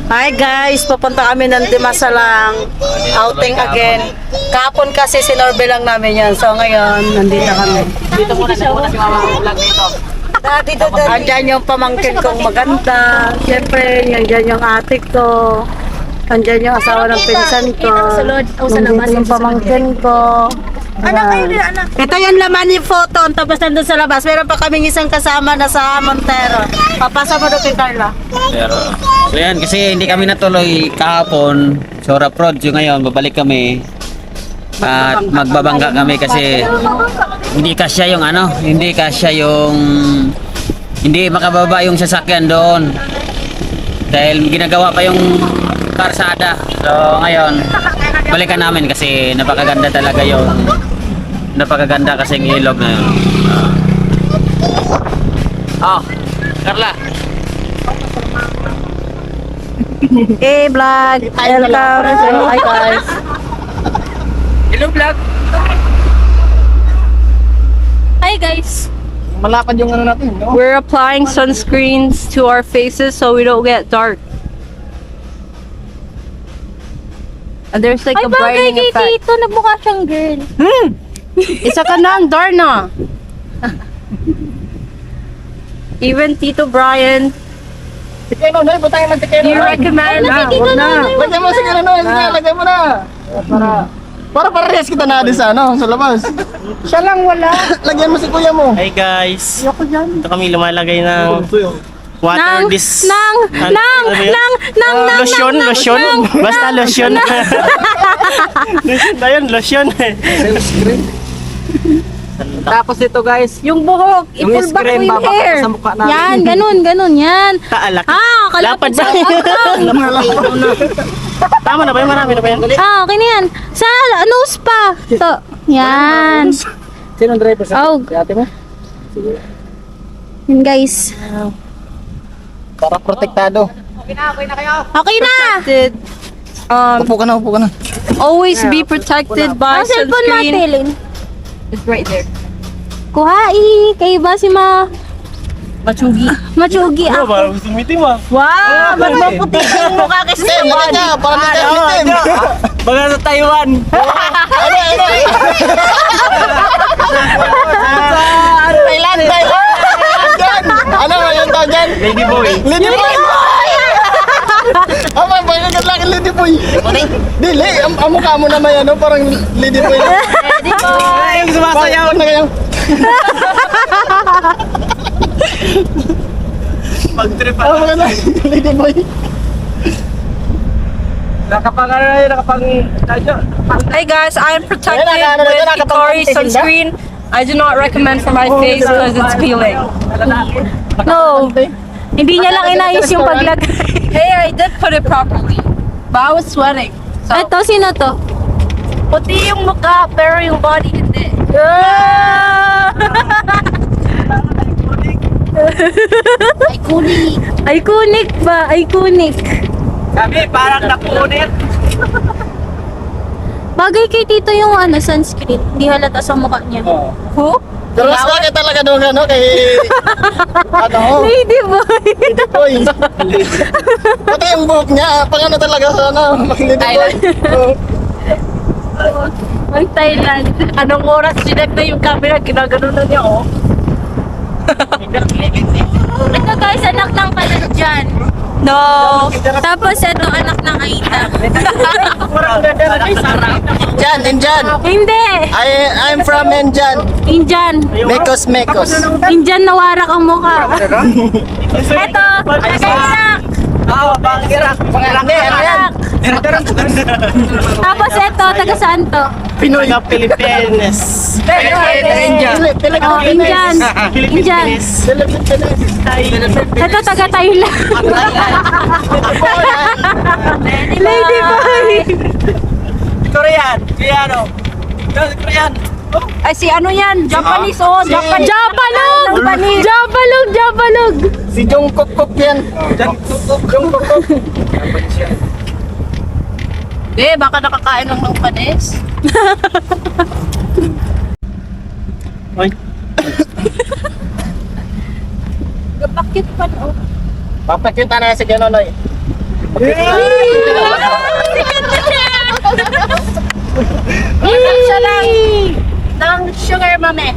Hi guys, papunta kami ng Dimasalang outing again. Kahapon kasi sinorbe lang namin yan. So ngayon, nandito kami. Dito muna si Mama vlog dito. Andyan yung pamangkin kong maganda. Siyempre, nandyan yung ate ko. Andyan yung asawa ng pinsan ko. Nandito yung pamangkin ko. Anak kayo din, anak. Ito yung laman yung photo. Tapos nandun sa labas. Meron pa kaming isang kasama na sa Montero. Papasa mo doon kay Carla. So yan, kasi hindi kami natuloy kahapon. So Rap Road, yung ngayon, babalik kami. At magbabangga kami kasi hindi kasya yung hindi kasya yung hindi makababa yung sasakyan doon. Dahil ginagawa pa yung karsada. So ngayon, balikan namin kasi napakaganda talaga napakaganda kasing ilog na yun. Carla. Hey vlog! Welcome! Hi guys! Hello vlog. Hi guys. Malapad yung natin, no? We're applying sunscreens to our faces so we don't get dark. And there's like a brightening effect. Dito, nagmukha siyang girl. Isa ka na, Darna. Even Tito Brian, Tikeno, Noy, butangin ng tikeno. do you recommend? Dito na. Lagyan mo, sige na, Noy, lagyan mo na. Para parehas kita na sa sa labas. Siya lang wala. Lagyan mo si kuya mo. Hi guys! Ito kami lumalagay ng water lotion. Basta lotion. Lotion na yun, lotion. Tapos ito guys, Yung buhok, yung i-pull back mo screen yung bababa hair. sa mukha namin. Yan, ganun, yan. Taalak. Kalapad Lapad sa Tama na ba yun? Marami na ba yan? okay na yan. Sa nose pa. To. Yan. Sino ang driver sa Oh, ate mo? yun guys. Para protektado. Okay na. Upo ka na, upo ka na. Always be protected by Ang cellphone sunscreen. natin. It's right there. Kuhai. Kayo ba si Machugi. Machugi? Ah. Parang gusto meeting mo. Wow! Ba't maputi ka yung mukha kasi Tim, lagyan niya, para litim. Baga sa Taiwan. Thailand, Thailand. Ano ba yung tawag dyan? Lady boy. Lady boy! Ama, pagkagat lang ang lady boy. Dili, ang mukha mo naman yan, parang lady boy. Ready boy! Yung sumasayaw. Pag na kayo. Pag-trip Ano ba na? Lady boy. Hey guys, I'm protected Ayun, with nakapang- Hikari sunscreen. I do not recommend for my face because it's peeling. No. Hindi niya lang inayos yung paglagay. Hey, I did put it properly, but I was sweating. So, Ito, sino to? puti yung mukha, pero yung body hindi. Iconic ba? Iconic. Sabi, parang napunit. Bagay kay Tito yung sunscreen. Hindi halata sa mukha niya. Who? Pero mas bakit talaga doon kay... Lady boy. Lady boy. Pati yung buhok niya, pang talaga sa lady boy. Ang Thailand. Anong oras sinek na yung camera, ginagano na niya, oh. Ito guys, anak ng Kalanjan. No! Tapos ito, anak ng Aita. Indian, Indian. Hindi. I'm from Indian. Indian. Mekos, Mekos. Indian na warak ang mukha. Ito, anak. Hindi, ano yan? Tapos ito, taga saan to? Pinoy. Mga Pilipinas. Indian. Oh, Indian. Indian. Ito, taga Thailand. Lady boy. Korean. Koreano. Korean. Ay, si ano yan? Japanese, oh. Japanese. Japalog! Japalog! Japalog! Si Jungkook Kook yan. Jungkook Kook. Baka nakakain lang ng panis. Oy. Bakit pa no? Papakita na si Genonoy. Siya ng sugar mami.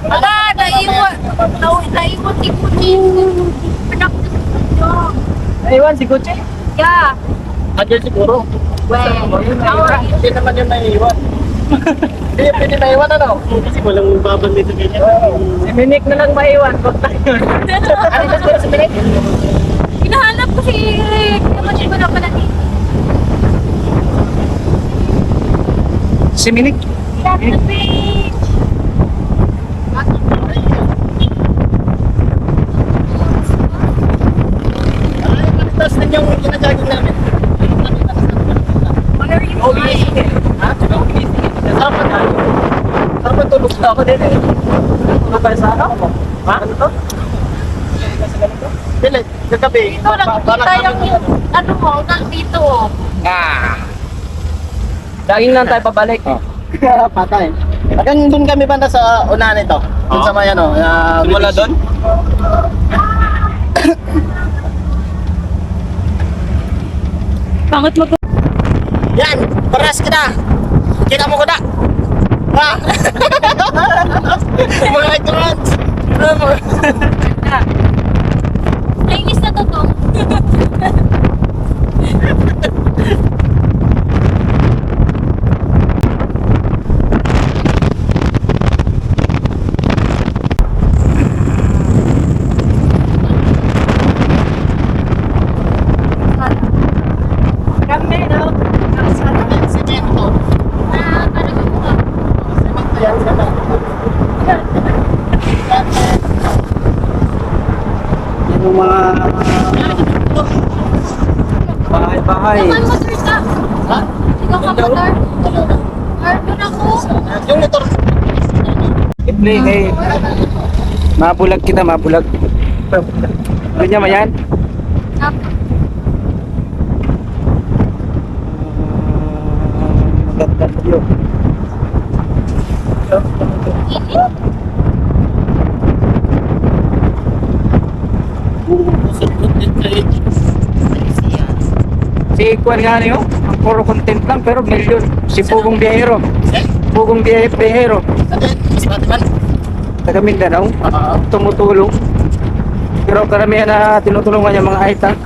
Ala, naiwan-ikot yung anak ko. Aywan, si Gucci. Yeah. Agad siguro. Hindi naman yun naiiwan. Hindi yung pwede maiwan ano? Kasi walang babang dito ganyan. Si Minik na lang maiwan. Huwag tayo. Ano yung siguro si Minik? Hinahanap ko si Eric. Naman ko na pala dito. Si Minik? Love the beach. Tapos na yung ginagagin namin. What are you OBS. Ha? Kasama tayo. Kasama tulog na ako din eh. Ano ba sa ano? Ha? Ano to? Dili, kagabi. Dito nakikita yung ano mo, nandito. Laging lang tayo pabalik. Patay. Hanggang doon kami banda sa unahan ito. Doon sa may ano. Mula doon? Pangat mo Yan! Paras kita! Kita mo ko na! Ha? Mga ignorants! Nainis na to. kami, no? Semento. Parang ako ka. Semento yan, semento. Yan yung mga bahay-bahay. Ikaw ang motor ka. Ha? Ikaw ang motor. Doon ako. Yung motor. I-play kay mabulag kita, mabulag. Ganyan mo yan? Magandang view. Init. Si Kwan nga niyo, ang puro content lang pero million. Si Pugong Biyahero. Pugong Biyahero. Taga Mindanao. Tumutulong. Pero karamihan na tinutulungan niya mga aita.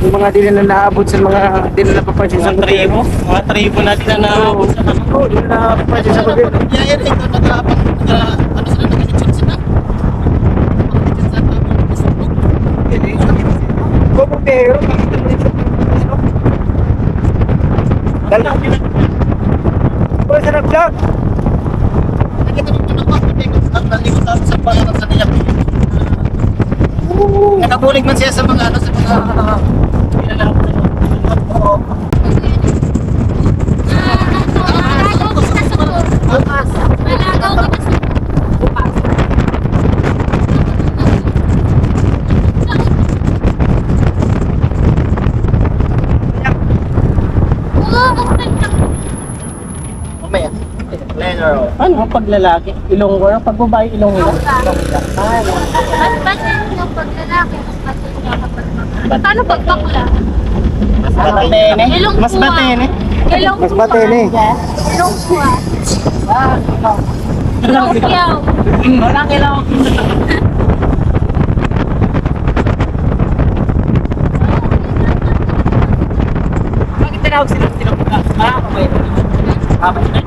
Yung mga di na naabot sa mga di na napapansin sa gobyerno. Mga tribo natin na naabot sa Oo, di na napapansin sa gobyerno. Yeah, yan ito ano sila nag-election sila. Pugong Biyahero. Dala. Pwede sa nag-vlog. Nakita mo ito na at nalikot sa pangalan sa niya. Nakabulig man siya sa mga ano sa mga Malagaw kita sa motor. Malagaw kita sa mamaya. Ano pag lalaki? Ilonggo na pag babae ilonggo. Mas batin yung pag lalaki. Paano pag bakla? Mas batene. Ilong Mas kuha. batene. Ilong Mas batene. Ilong kuha. Ilong siyaw. Walang ilong. Bakit tinawag sila tinawag? Okay.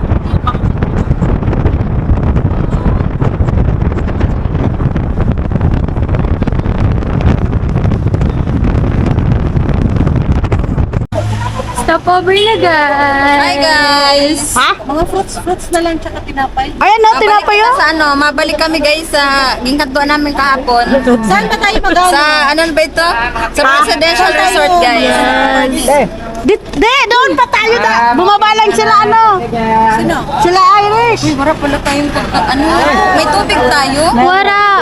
Stop over na guys. Hi guys! Mga fruits na lang tsaka tinapay. Ayan no, tinapay yun. Sa ano, mabalik kami guys sa gingkatuan namin kahapon. Saan ba tayo Sa ano ba ito? Sa Presidential Resort guys. Doon pa tayo bumaba lang sila ano. Sino? Sila Irish. Uy, wala pala tayong ano. May tubig tayo. Wara.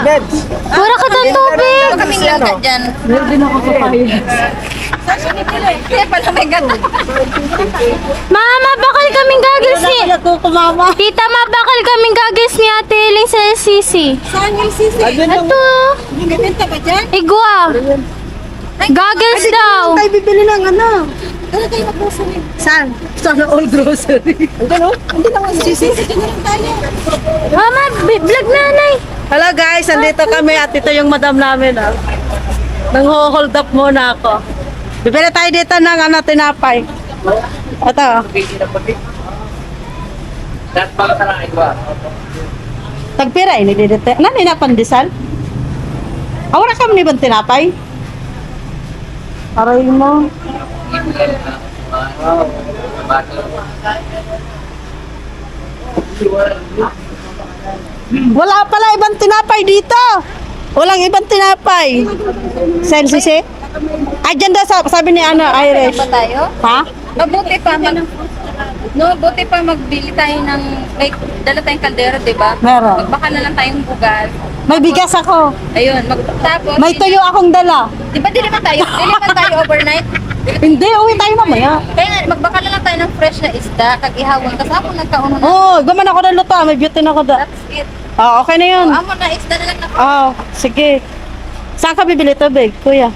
Wara ka ng tubig. Wala kaming langka dyan. Kaya pala may gata. Mama, bakal kaming gagawin ni... Kumama. Tita, mabakal kaming gagawin ni Ate Eling sa sisi. Saan yung sisi? Ito. Binibenta ba dyan? Igwa. Goggles daw. Tayo bibili ng ano. Saan? Sana all grocery. Hindi naman sisi. Mama, vlog nanay. Hello guys, andito kami at ito yung madam namin. Nang-hold up muna ako. Bibili tayo dito ng ano, tinapay. Ito. Tagpira ini dito. Nani na pandesal? Awara ka ni bang tinapay? Aray mo. Wala pala ibang tinapay dito. Walang ibang tinapay. Sensisi? Ay, dyan daw sabi ni ano, Irish. Ba tayo? Ha? Mabuti pa buti pa magbili tayo ng like dala tayong kaldero, 'di ba? Meron. Magbaka na lang tayong bugal. May bigas ako. Ayun, tapos May tuyo akong dala. 'di ba di naman tayo overnight? Hindi, uwi tayo mamaya. Kaya nga magbaka na lang tayo ng fresh na isda kag ihawon kasi ako nagkaon na. Oh, guman ako ng luto. May beauty na ako da. That's it. Ah, okay na yun. Amo na isda na lang na. Oh, sige. Saan ka bibili tubig, kuya?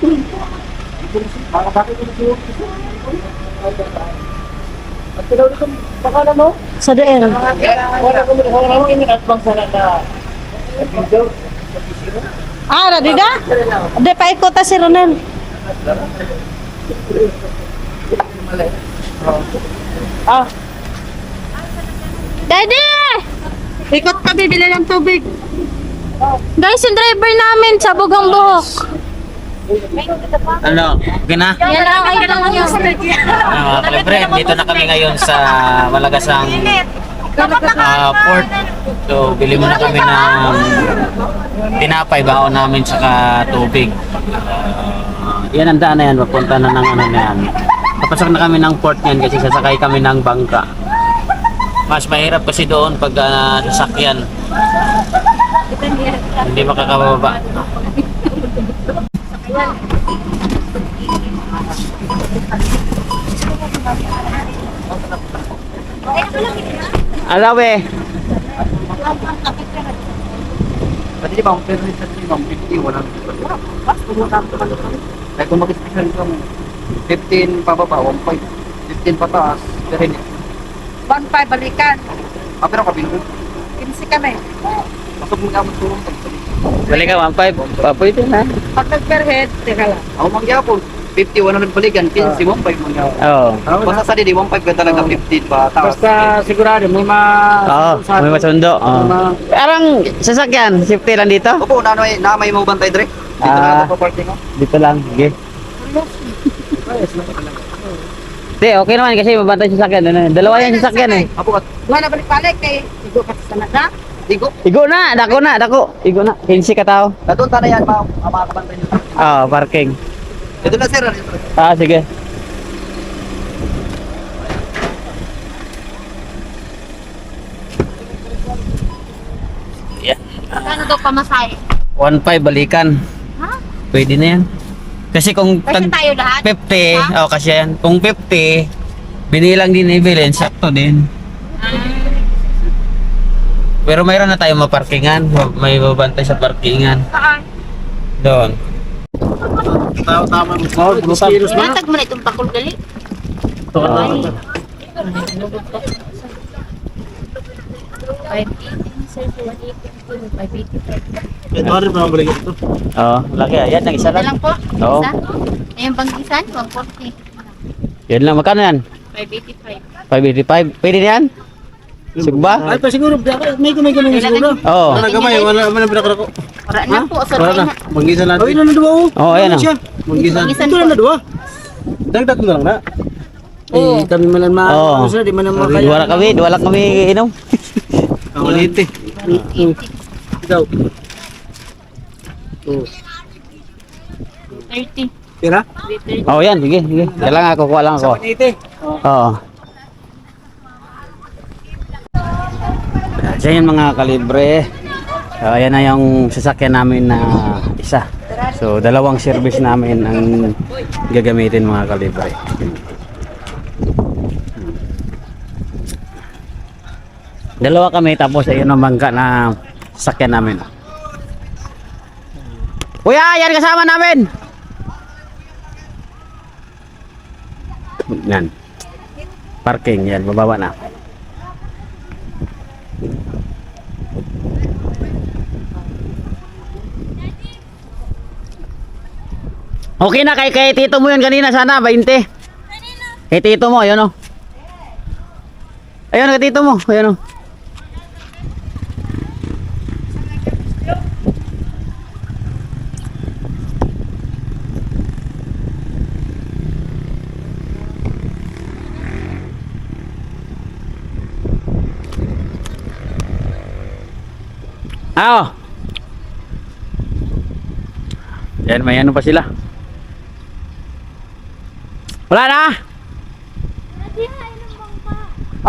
Sa DN. Ah, radida? Hindi, paikota si Ronel. Ah, Daddy! ikot ka bibili ng tubig. Guys, yung driver namin, sabog ang buhok. Ano? Okay na? Yan ang idol niya. Mga kalibre, dito na kami ngayon sa Malagasang port. So, bili muna kami ng tinapay, baon namin, saka tubig. Yan ang daan na yan, papunta na ng ano na yan. Papasok na kami ng port yan kasi sasakay kami ng bangka. Mas mahirap kasi doon pag sasakyan. Hindi makakababa. Alawe. Pwede di ba, ang permit sa sino, 50, walang ay kung mag-special ka mo, 15 pababa, 1.5, 15 pataas, pero hindi. 1.5 balikan. Pero kabilo, 15 kami. pasok mo gamot tulong Balik ka 1.5. Pwede na. Pag nag-per head, teka lang. ako mangyapon, 50, 100 balikan, 15, 1.5 mangyapon. Oo. Basta sa didi, 1.5 ka talaga, 15 pa, taas. Basta sigurado may Oo, may masundo. Oo. Parang sasakyan, safety lang dito? Opo, na may mo bantay dire. Dito na ako parking ko. Dito lang, sige. Hindi, okay naman kasi mabantay yung sasakyan. Dalawa yan sasakyan eh. Apo, Buwan na balik-balik kay Igo ka sa na. Igo. Igo na, dako. Igo na, 15 ka tao. Doon na yan, mga kabantay nyo. Oo, parking. Ito na sir. Sige. Ano daw pamasahe? 1.5 balikan. Ha? Pwede na yan. Kasi kung Kasi tayo lahat. 50, kasi yan. Kung 50, binilang din ni Belen, sakto din. Pero mayroon na tayong maparkingan. May babantay sa parkingan. Saan? Doon. tama mo. Kilos na. Natag mo na itong pakul gali. Ito rin pa balik ito. Oo, laki. Yan, ang isa Isa lang. lang po. Oo. Isa. Ayun bang isan? 140. Yan lang. Magkano yan? 585. 585. Pwede na yan? Sugba? Ay pa siguro, may ganun siguro. Oo. Wala gamay, wala pinakara ko. Para na po. Wala Sorry na. na. Mag-isa natin. Ay, na duwa oh. Oo, ayan o. Mag-isa. Mag-isan Ito po. na duwa. Dagdag mo na lang na. Oo. Eh, kami man lang Oo. di man lang Duwa lang kami inom. Ulit eh. Ikaw. Oh. 30. Tira? Oo, yan. Sige. Kailangan ako, kuha lang ako. 180. Oo. So yun mga kalibre. So ayan na yung sasakyan namin na isa. So dalawang service namin ang gagamitin mga kalibre. Dalawa kami tapos ayun ang bangka na sasakyan namin. Kuya, yan kasama namin. Yan. Parking, yan, bababa na. Okay na kay tito mo yun kanina sana, 20. Kay tito mo, ayun o. Ayun, kay tito mo, ayun o. Yan, may ano pa sila. Wala na.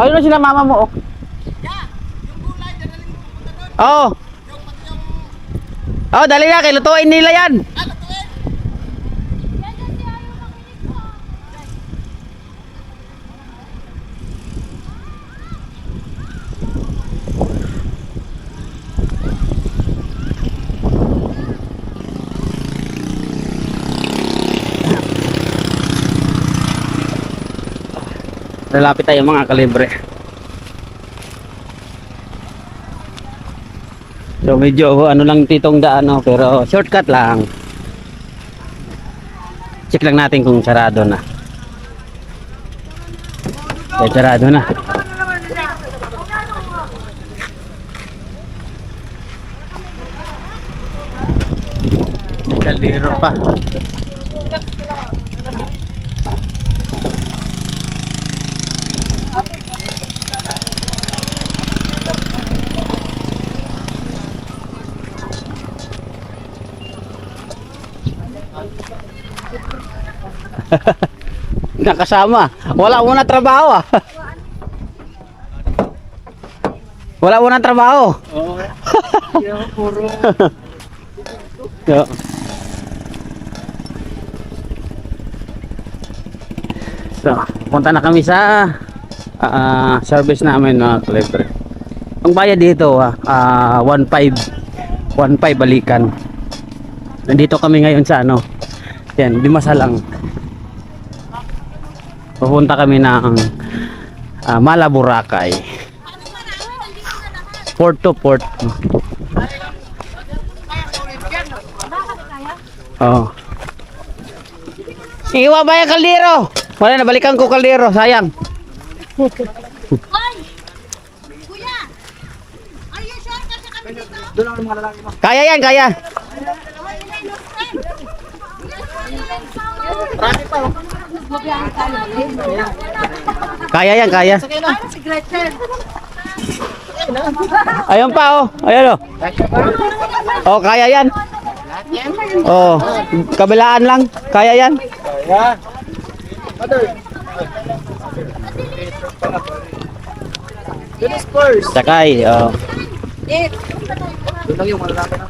Ayun na sila mama mo. Oh. Oh, dali na, lutuin nila yan. Lalapit tayo mga kalibre. So medyo ano lang titong daan, no? Pero shortcut lang. Check lang natin kung sarado na. Okay, sarado na. Kaldero pa. Nakasama. Wala muna trabaho ah. Wala muna trabaho. Oo. Puro. Yo. So, punta na kami sa service namin mga kalibre. Ang bayad dito 1.5 balikan. Nandito kami ngayon sa ano. Yan, Dimasalang. Pupunta kami ng Mala, Boracay. Port to port. Oh. Iwa ba yung kaldero? Wala na, balikan ko kaldero, sayang. Kaya yan, kaya. Kaya yan, kaya. Ayun pa oh. Ayun oh. Oh, kaya yan. Oh, kabilaan lang. Kaya yan. Kaya. Dennis first. Sakay. Oh. Doon lang yung malalaki na.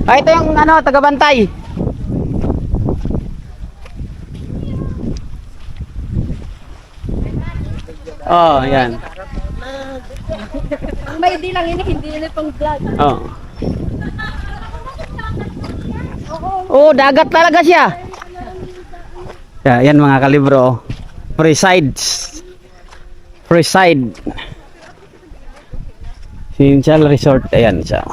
Ito yung ano, taga-bantay. Oh, yan. May di lang yun, hindi nila pang vlog. Oh. Oh, dagat talaga siya. Yan mga kalibro. Freesides. Freeside. Sinsal Resort. Ayan siya.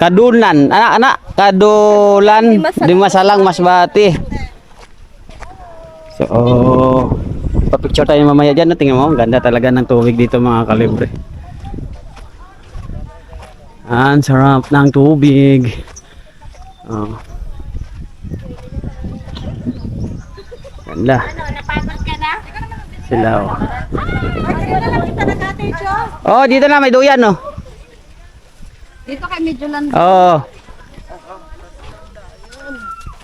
Kadulan. Anak-anak. Kadulan. Dimasalang Masbati. So, papicture tayo mamaya dyan. Tingnan mo, ang ganda talaga ng tubig dito mga kalibre. Ang sarap ng tubig. Oh. Ganda. Sila oh. Oh, dito na may duyan no. Dito kay medyo lang. Oh.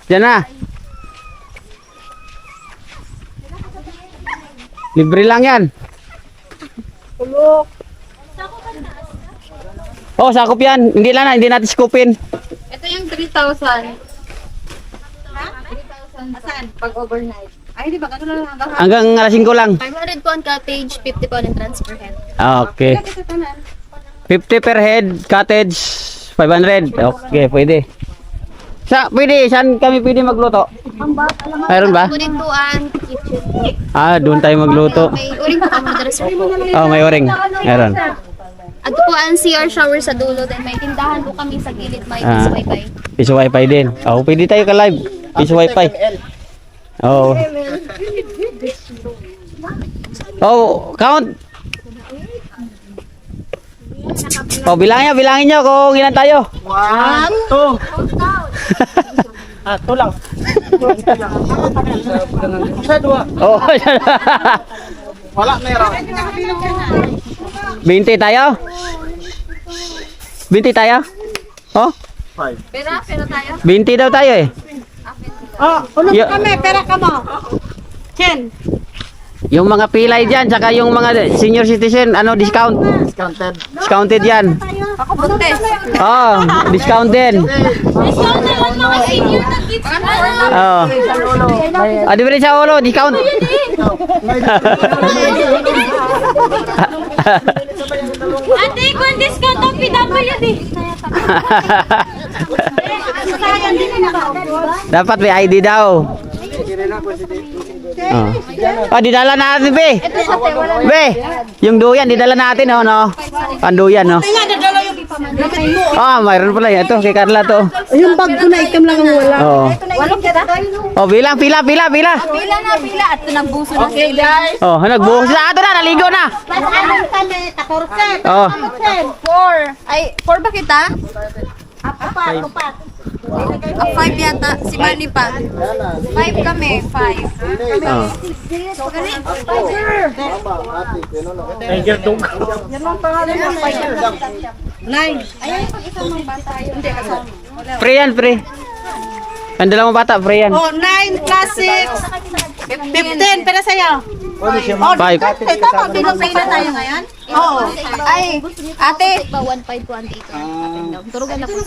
Diyan na. Libre lang yan. Oh, sakop yan. Hindi lang na, hindi natin skupin. Ito yung 3,000. 3,000 saan? Pag overnight. Ay, di ba? Ganun lang hanggang Hanggang alas 5 lang. 500 po ang cottage, 50 po ang transfer head. Okay. sa tanan. 50 per head, cottage, 500. Okay, pwede. Pwede, saan kami pwede magluto? Mayroon ba? Kunintuan, kitchen po. Ah, doon tayo magluto. May uring po kami transfer po. Oh, may oring. Meron. At po ang CR shower sa dulo. Then may tindahan po kami sa gilid. May Ah. wifi. Piso wifi din. Oh, pwede tayo ka-live. Piso wifi. Oh. Oh, count. Oh, bilangin nyo kung ilan tayo. 1, 2. Ah, 2 lang. Isa, 2. Oh. Wala, meron. 20 tayo? 20 tayo? Oh? Pera tayo. 20 daw tayo eh. Oh, ulog Yo- kami, pera ka mo. Chen. Yung mga pilay dyan, saka yung mga senior citizen, ano, discount. Discounted. Discounted yan. Ako buntes. Oh, discount din. Discount naman mga senior na kids. Oh. Ah, di ba rin sa ulo, discount. Ate, kung discount ang PWD. Dapat may ID daw. Oh. Oh, didala natin, be. Be, yung duyan, didala natin, oh, no? Ang duyan, no? Ah, mayroon pala yan. Ito, kay Carla to. Yung bag ko na itim lang ang wala. Oh. Walong kita. Oh, bilang, pila. Pila na pila at nagbuso na sila. Oh, nagbuhos na. Ato na, naligo na. Oh. 4. Ay, 4 ba kita? Apat. 5 yata. Si Manny pa. 5 kami. 5. Oh. Tiger dog. Free yan, free. Ang dalawang bata, free yan. Oh, 9 plus 6. 15, pera sa'yo. 5. Tama, pinapila tayo ngayon? Oo. Ay, ate. 1.5 po ang dito. Turugan na po.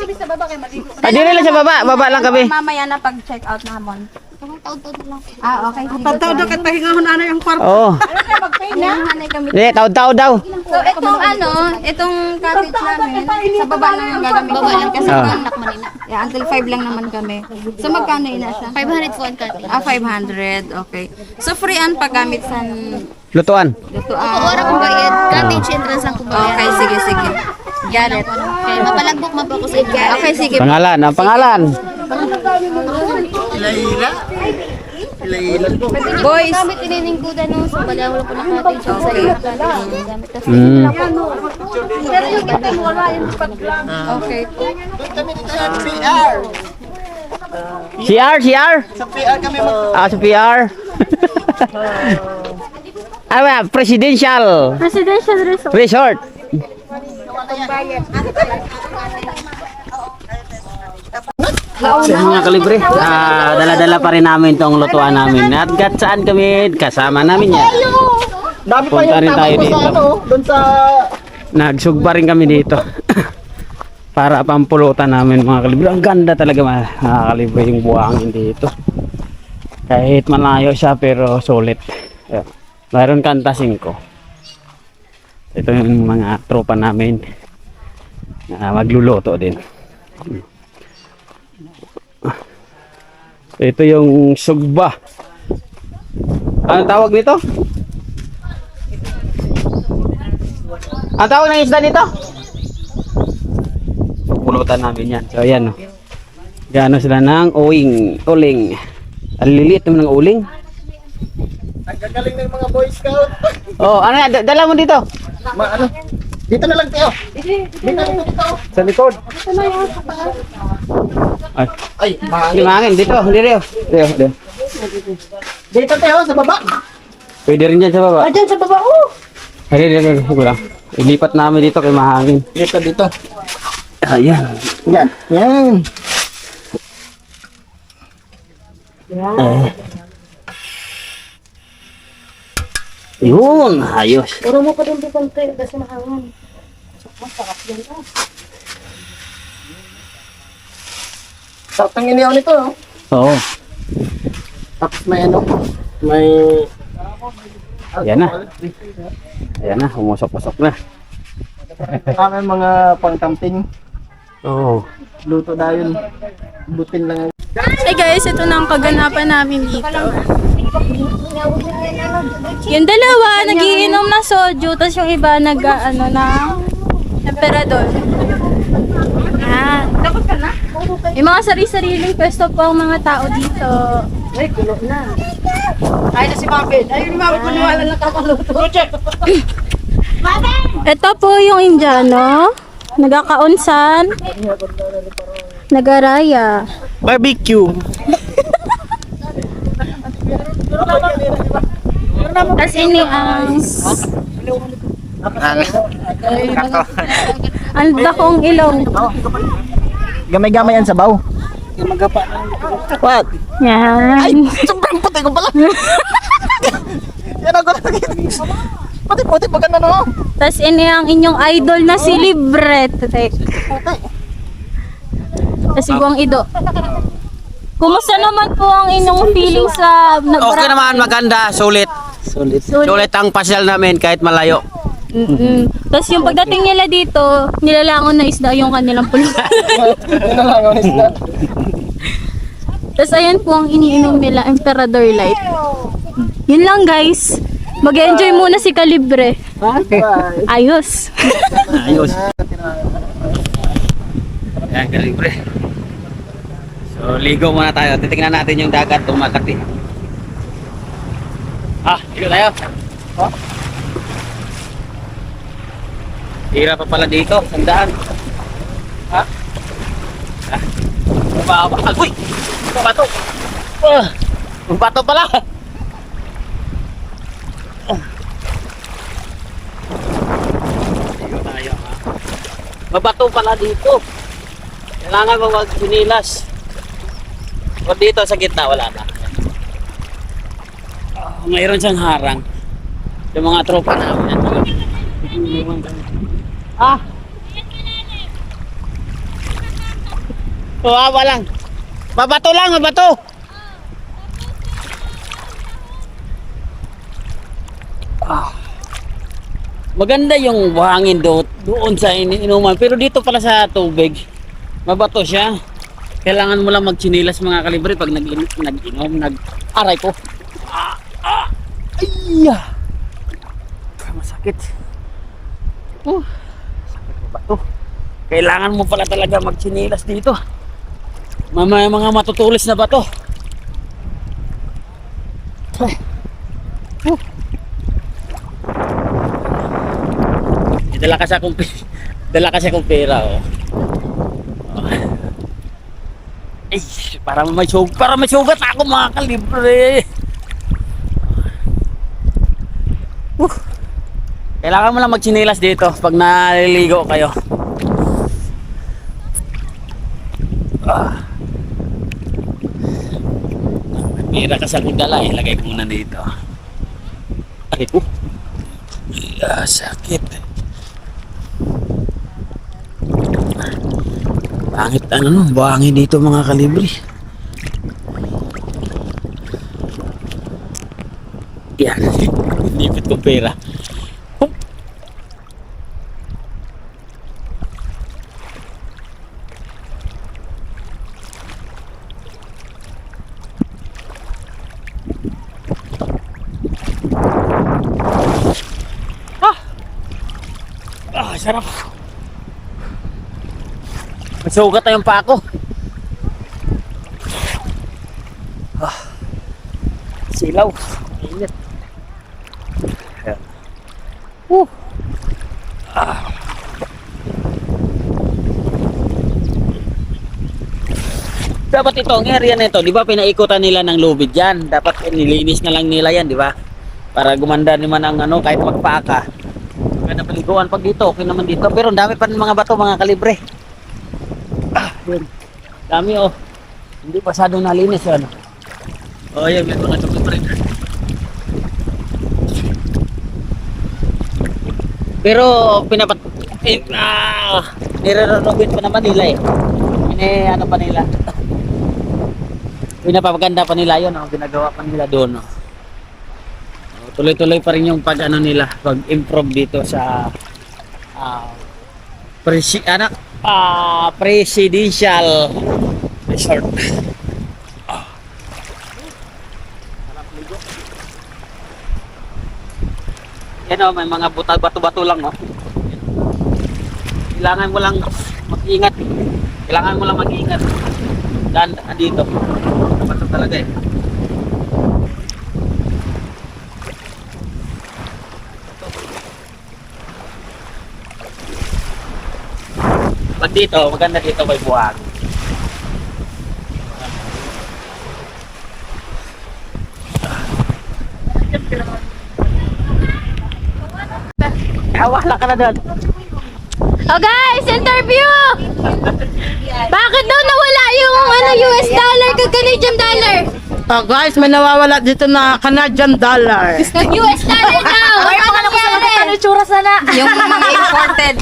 Ah, di lang sa baba. Baba lang kami. Mamaya na pag-check out na hamon. Taon-taon lang. Ah, okay. Pagtaw daw kat pahingahon ano yung kwarto. Oo. Hanay kami. Hindi, taod-taod daw. So, itong cottage namin, sa baba lang yung gagamitin kasi Ah. anak Manila. Yeah, until 5 lang naman kami. So, magkano ina siya? 500 po ang cottage. 500. Okay. So, free ang paggamit sa Lutuan. lutuan. Ora kung bayad. Cottage entrance lang kung bayad. Okay, sige. Got it. Okay, mapalagbok man po ako sa inyo. Okay, sige. Pangalan, ang pangalan. Boys. Gamit ininingkudan no. So, wala po ng cottage. Sa iyo. Gamit kasi. Pero yung itim, wala yung paglang. Okay. CR? Sa PR kami Ah, sa PR. Ano ba? Presidential Resort. So, mga kalibre, dala-dala pa rin namin tong lutuan namin. At gat saan kami, kasama namin yan. Dami pa Punta yung rin tayo tama ko dito. sa ano, doon sa Nagsugba rin kami dito. para pampulutan namin mga kalibre. Ang ganda talaga mga kalibre yung buhangin dito. Kahit malayo siya pero sulit. Ayan. Mayroon kanta 5. Ito yung mga tropa namin na magluluto din. Ito yung sugba. Ano tawag nito? Ang tawag ng isda nito? Pupulutan namin yan. So ayan o. Gano sila ng uling. Ang liliit naman ng uling. Ang gagaling ng mga Boy Scout. Oh, ano yan? Dala mo dito. Ano? Dito na lang tayo. Dito. Sa likod. Ay, Ay, yung hangin dito. Dito. dito tayo sa baba. Pwede rin dyan sa baba. Diyan sa baba. Oh. Dito. Lang. Ilipat namin dito kay mahangin. Dito. Ayan. Yan. Yun, ayos. Puro mo pa din di konti kasi mahangin. Sarap ng inihaw nito. Oh. Oo. Tapos may ano. May... Ayan na. Ayan na, umusok-usok na. Kami mga pangkamping. Oo. Luto na yun. Butin lang. Hey guys, ito na ang kaganapan namin dito. Yung dalawa, nagiinom na soju, tapos yung iba na emperador. Yan. May mga sari-sariling pwesto po ang mga tao dito. Ay, kulo na. Ay na si Mabel. Ay, ni Mabel paniwala na kakaluto. Ito po yung Indiano. Nagkakaunsan. Nagaraya. Barbecue. Tapos ini ang dakong ilong. Gamay-gamay yan sa baw. What? Yan. Sobrang puti ko pala. Yan ako nakikita. Puti-puti pa ka na no. Tapos ini ang inyong idol na si Libret. Tapos si Buang Ido. Kumusta naman po ang inyong feeling sa Okay naman, maganda, sulit. Sulit ang pasyal namin kahit malayo. Tapos yung pagdating nila dito, nilalangon na isda yung kanilang pulutan. Tapos ayan po ang iniinom nila, Emperador Light. Yun lang guys. Mag-enjoy muna si Kalibre. Ayos. Ayos. Yan, Kalibre. So, ligo muna tayo. Titingnan natin yung dagat kung Makati. Ligo tayo. Hira pa pala dito, sandaan. Mababa. Uy! Bato! Bato pala! Ligo tayo, ha? Mabato pala dito. Kailangan mo mag-sinilas. O dito sa gitna, wala na. Mayroon siyang harang. Yung mga tropa namin. Kawawa lang. Mabato lang, mabato. Maganda yung buhangin doon sa inuman. Pero dito pala sa tubig, mabato siya. Kailangan mo lang magtsinilas mga Kalibre pag nag-inom, aray ko. Ayya! Masakit. Sakit mo ba to? Kailangan mo pala talaga magtsinilas dito. Mamaya mga matutulis na bato. Dala kasi akong pera, oh. Ay, para may sugat ako mga Kalibre. Kailangan mo lang magtsinilas dito pag naliligo kayo. Mira kasi akong dala, ilagay ko muna dito. Ay po. Sakit. Pangit ano no, buhangin dito mga kalibre. Yan. Nipit ko pera. Hop. Sarap. Masugat na yung pa ako. Silaw. Init. Ayan. Dapat itong area na ito, di ba pinaikutan nila ng lubid yan. Dapat nilinis na lang nila yan, di ba? Para gumanda naman ang ano, kahit magpaka. Kaya napaliguan pag dito, okay naman dito. Pero ang dami pa ng mga bato, mga kalibre. Yun. Dami oh. Hindi pasadong nalinis yan. Oh, yan, may mga dumi pa rin. Pero nire-renovate pa naman nila eh. Ano pa nila. Pinapaganda pa nila yun, oh. Ginagawa pa nila doon. Oh. Tuloy-tuloy pa rin yung pag-ano nila, pag-improve dito sa presidential resort. Yan o, may mga bato-bato lang o. Kailangan mo lang mag-ingat. Kailangan mo lang mag-ingat. Dan dito. Bato talaga eh. Pag dito, maganda dito may buhang. Wala ka na doon. Oh guys, interview! Bakit daw nawala yung US dollar kag Canadian dollar? Oh guys, may nawawala dito na Canadian dollar. US dollar daw! Ano nangyari? Ano tsura sana? Yung mga imported.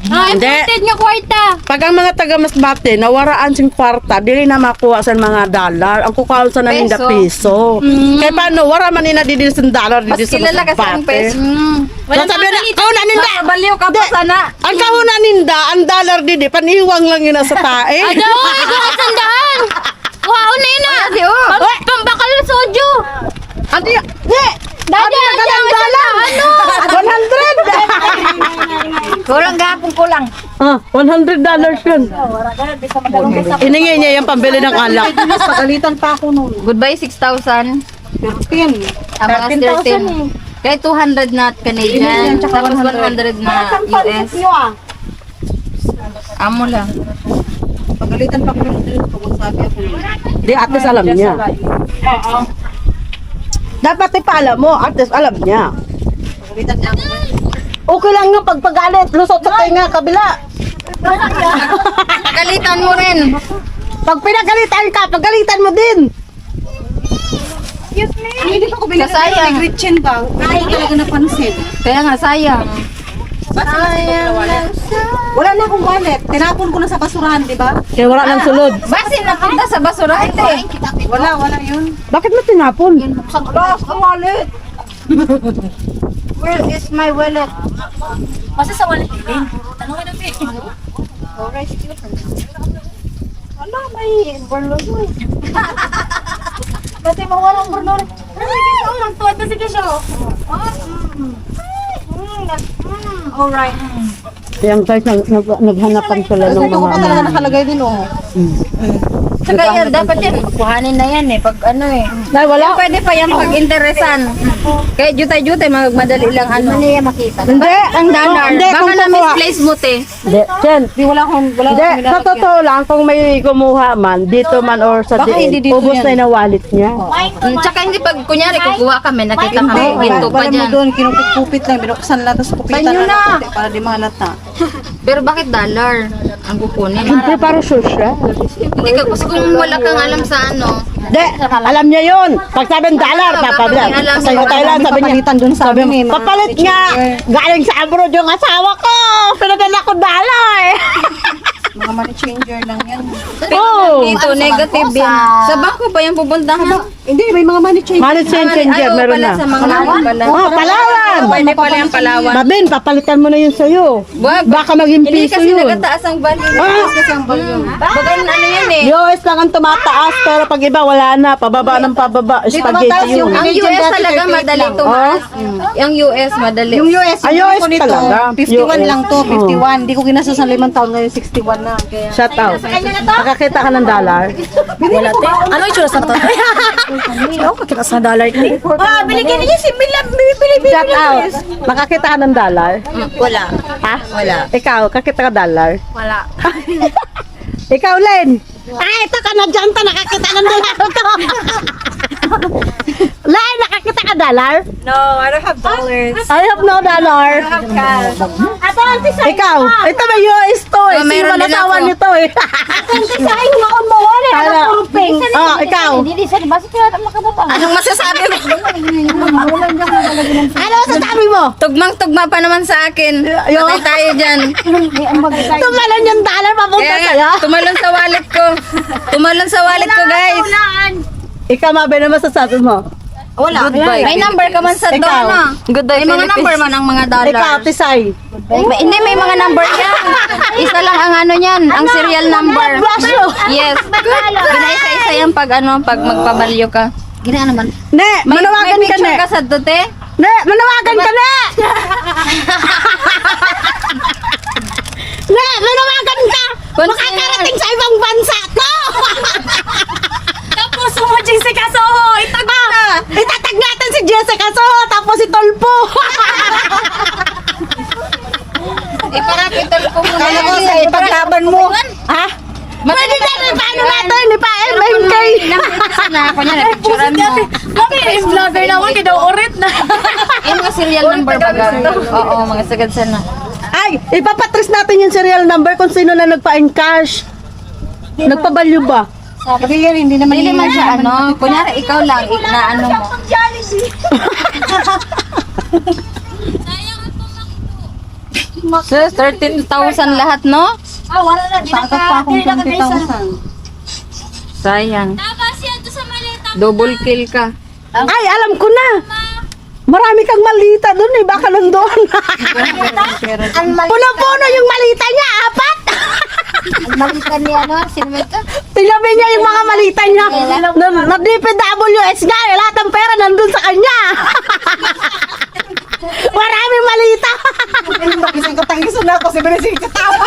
Imported nga kwarta. Pag ang mga taga Masbate nawaraan sing kwarta, dili na makuha sa mga dollar. Ang kukaon sa namin da piso. Kaya paano wara man ina didi sa dollar Mas didi sa kilala kasi ang Masbate. peso. Wala So, sabi na, kauna ninda. Baliw ka pa sana. Ang kauna ninda, ang dollar didi paniwang lang yun sa tae. Ano? Ikaw ang sandaan! Wow, Nina! Pambakal na soju! Andi, di. Dadi, ang dollar! Ano? 100. Kulang gapong kulang. Ah, $100 yun. Iningi niya yung pambili ng alak. Goodbye 6,000. 13. Ang mga 13. Kaya 200 na Canadian. Tapos 100 na US. Amo lang. Di, ates alam niya. Dapat ipaalam mo, ates alam niya. Okay lang nga pagpagalit, lusot sa tenga kabila. Pagalitan mo rin. Pag pinagalitan ka, pagalitan mo din. Sayang. Kaya nga sayang. Wala na akong wallet. Tinapon ko na sa basurahan, di ba? Kaya wala nang sulod. Basin napunta sa basura ito eh. Wala yun. Bakit mo tinapon? Wala akong wallet. Where is my wallet? Masa sa wallet din? Tanongin natin. Wala, may burlo mo eh. Kasi mawalang burnol. Tuwad na si Kisho. Alright. Kaya guys, naghanapan sila ng Ito ko pa mga... talaga nakalagay din, oh. Saka yan, dapat yan. Kuhanin na yan eh. Pag ano eh. Dahil wala. Pwede pa yan pag-interesan. Kaya jutay-jutay, madali lang ano. Ano niya makita? Hindi, Ang dollar. Hindi, Baka kung na kukuha. misplace mo te. Hindi, Chen. Wala akong Hindi, sa totoo lang, kung may kumuha man, dito man or sa Baka hindi diin, dito ubos yan. na yung wallet niya. Tsaka hindi pag kunyari kukuha kami, nakita kami, ginto pa Wala mo dyan. doon, kinupit-kupit lang. Binuksan lang, tapos kupitan Sanyo lang. na. Para di mahalata. Pero bakit dollar ang kukunin? Siyempre para social. Hindi ka, kasi kung wala kang alam sa ano, Hindi, alam niya yun. Pag sabi ng dollar, Baka papabilan. may alam Sa niya. Thailand, sabi niya, Papalitan dun sa amin eh. mga papalit nga. Galing sa abroad yung asawa ko. Pinadala ko dollar. Mga money changer lang yan. Oh! Dito, negative yan. Sa bangko pa yung pupuntahan. Money changer, meron na. Sa mga pala. Oh, Palawan! Pwede pala yung Palawan. Mabin, papalitan mo na yun sa'yo. Wag. Baka maging Hindi piso kasi yun. nagataas ang value. Kasi ang value. Baga ano yan eh. US lang ang tumataas, pero pag iba wala na, pababa ng pababa. Spaghetti yun. Ang US talaga madali tumaas. Yung US madali. Yung US, Ay, US talaga. 51 lang to, Oo. 51. Hindi ko ginastos ng 5 taon, ngayon 61 na. Kaya, Shut out. Nakakita ka ng dollar. Wala, te. Ano yung churros na to? Ako, kakita sa dollar, te. Ah, binigyan niya si Milan. Bili. Shut out. Nakakita ka ng dollar. Wala. Ha? Wala. Ikaw, kakita ka dollar. Wala. Ikaw, Len. Ay, ito ka na dyan, nakakita ng dollar to. Len, nakakita ka dollar? No, I don't have dollars. I have no dollar. Cash. Ikaw, ito may US to eh. Oh, meron Sino din nasawa ako. nito eh. Oh, ikaw. Anong masasabi mo? Ano masasabi mo? Tugmang-tugma pa naman sa akin. Yo. Patay tayo dyan. Tumalon yung dollar papunta Kaya sa'yo. nga, tumalon sa wallet ko. Tumalon sa wallet ko, guys. Ikaw, Mabe, ano masasabi mo? Wala. May number ka man sa Ikaw. doon, ah. May mga number man ang mga dollar. Ikaw, Tisay. Hindi, may mga number yan. Isa lang ang ano niyan, ang serial number. Blush mo. Yes. Ginaisa-isa yan pag ano, pag magpabalyo ka. Gina naman. Ne, May manawagan ka picture ne. ka sa dote? Ne, manawagan ka ne. Ne, manawagan ka. Makakarating sa ibang bansa to. Tapos, mo, Jessica Soho. Itag na. Itatag natin si Jessica Soho, tapos si Tolpo. Iparakital ko muna. Kaya ko sa ipaglaban mo. Ha? Pwede na rin, paano natin? Ipa-MMK. Na ako niya, napicturean mo. Okay, vlogger naman. Kinauurit na. Yung mga serial number ba? Oo, mga sagad sana. Ay, ipapatris natin yung serial number kung sino na nagpa-encash. Nagpabalyo ba? Kasi yan, hindi naman Hindi man siya ano, kunyari ikaw lang, na ano mo. Sis, 13,000 lahat, no? Saan ka pa akong 20,000? Sayang. Double kill ka. Ay, alam ko na. Marami kang malita doon eh. Baka nandun. Puno-puno yung malita niya. 4. Malita niya, ano? Sinumita? Tinabi niya yung mga malita niya. Na DPWS nga. Lahat ng pera nandun sa kanya. Marami malita. Gising ko tangiso na ako, si Beresing katawa.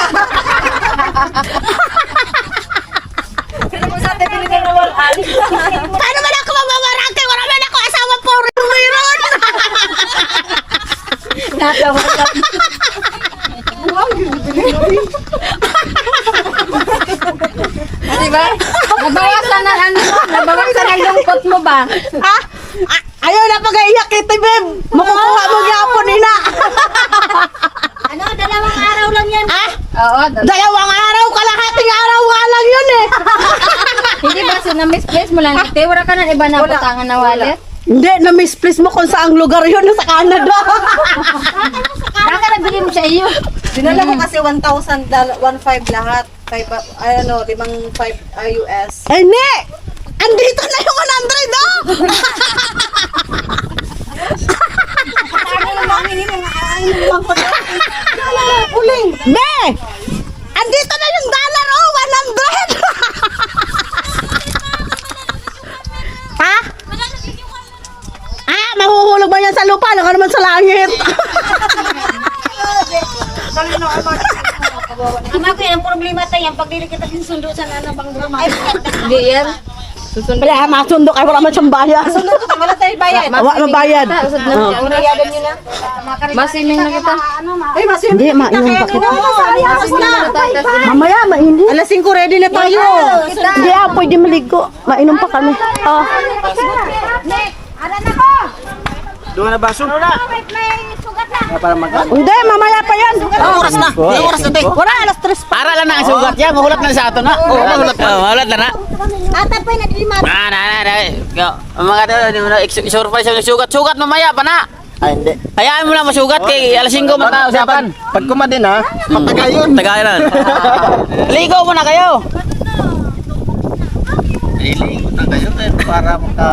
Paano man ako mamamarangkay? Wala man ako asawa po rin. Diba? Nabawasan na ano? Nabawasan ang lungkot mo ba? Ah, ayaw na pag-iyak kita, Beb. Makukuha mo gyapon ina. Ano, 2 araw lang yan. Ah, Oo. 2 araw, kalahating araw nga lang yun eh. Hindi ba? So, na-misplace mo lang. Ite, wala ka na iba na butangan na wallet? Hindi, na-misplace mo kung saang lugar yun sa Canada. Baka nabili mo sa iyo. Dinala ko kasi 1,000, 1,500 lahat. 5 US. Ay, ne! Andito na yung 100, oh! Ne! Andito na yung dollar, oh! 100! Ha? Ah, mahuhulog ba yan sa lupa? Ano ka naman sa langit? Ama ko yan, ang problema tayo, pag dili kita sinundo sa nanabang drama. Hindi yan. Susunod. Wala, masundo ka. Wala man siyang bayad. Wala tayo bayad. Wala mabayad. Usad na siya. Unayagan nyo na. Masiming na kita. Ay, mas Hindi, mainom pa kita. Masiming na tayo. Mamaya, mainit. Alas 5 ready na tayo. Hindi, pwede maligo. Mainom pa kami. Oh. Doon na baso. Para mag Hindi, mamaya pa yan. Oras na. Oras na, te. Wala, alas 3 pa. Para lang na ang sugat yan. Mahulat na sa ato na. Mahulat na na. Ata pa na di Na. Mga surprise yung sugat. Sugat mamaya pa na. Ay, hindi. Hayaan mo lang masugat kay alas 5 magkausapan. Pag kumadin ha, patagay yun. Tagayan. Ligo muna kayo. Ligo na kayo para maka...